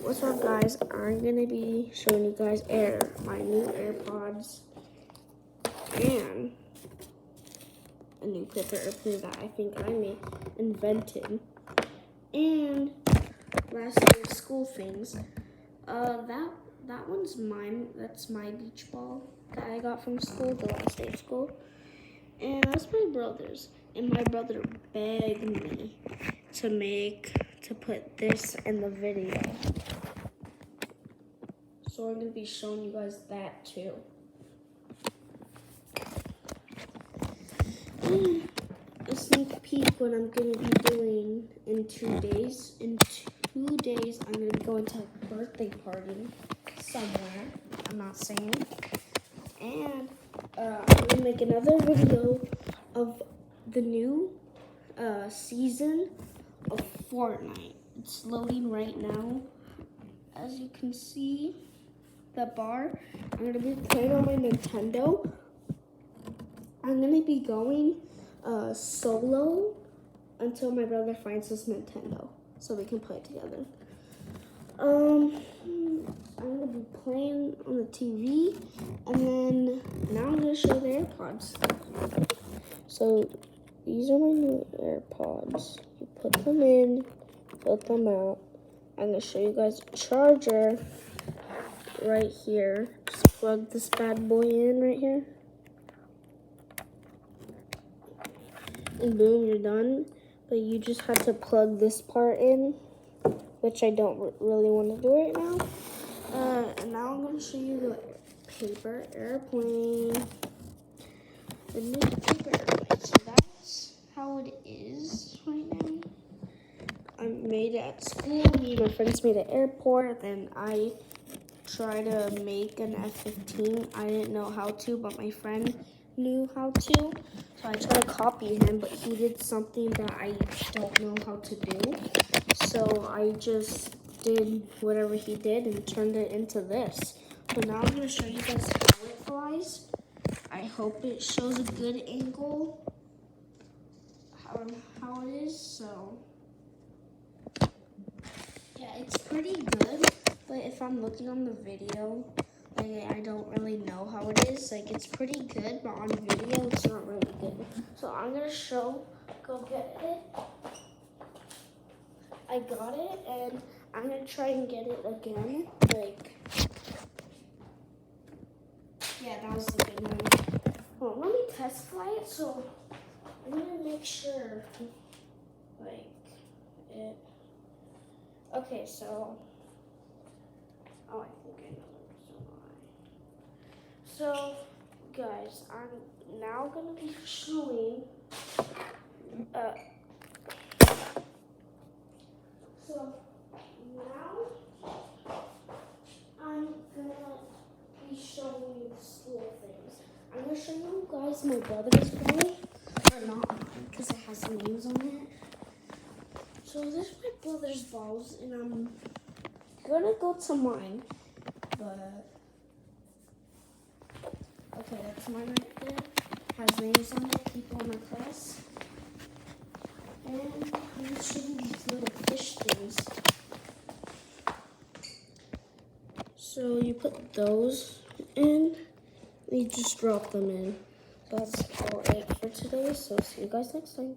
What's up, guys? I'm gonna be showing you guys my new AirPods and a new paper airplane that I think I invented, and last day of school things. That one's mine. That's my beach ball that I got from school, the last day of school, and that's my brother's. And my brother begged me to put this in the video. So I'm going to be showing you guys that too. And a sneak peek what I'm going to be doing in 2 days. In 2 days, I'm going to be going to a birthday party somewhere. I'm not saying. And I'm going to make another video of the new season of Fortnite. It's loading right now. As you can see, the bar. I'm going to be playing on my Nintendo. I'm going to be going solo until my brother finds his Nintendo so we can play together. I'm going to be playing on the TV, and then now I'm going to show the AirPods. So these are my new AirPods. You put them in, put them out. I'm going to show you guys a charger right here. Just plug this bad boy in right here. And boom, you're done. But you just have to plug this part in, which I don't really want to do right now. And now I'm going to show you the paper airplane. The new paper airplane. So that's how it is right now. I made it at school. Me and my friends made it at airport. Then I tried to make an F-15. I didn't know how to, but my friend knew how to. So I tried to copy him, but he did something that I don't know how to do. So I just did whatever he did and turned it into this. So now I'm going to show you guys how it flies. I hope it shows a good angle, how it is. So yeah, it's pretty good, but if I'm looking on the video, like, I don't really know how it is. Like, it's pretty good, but on video, it's not really good. So I'm gonna go get it. I got it, and I'm gonna try and get it again. Like, yeah, that was the good one. Well, let me test fly it, so I'm gonna make sure, like, it. Okay, so, oh, I think I know the reason why. So, guys, I'm now gonna be showing, so now I'm gonna be showing you the school things. I'm gonna show you guys my brother's ball, or not mine, because it has names on it. So there's my brother's balls, and I'm gonna go to mine, but okay, that's mine right there. Has names on it, people in my class. And I'm gonna show you these little fish things. So you put those in, and you just drop them in. So that's all it for today, so see you guys next time.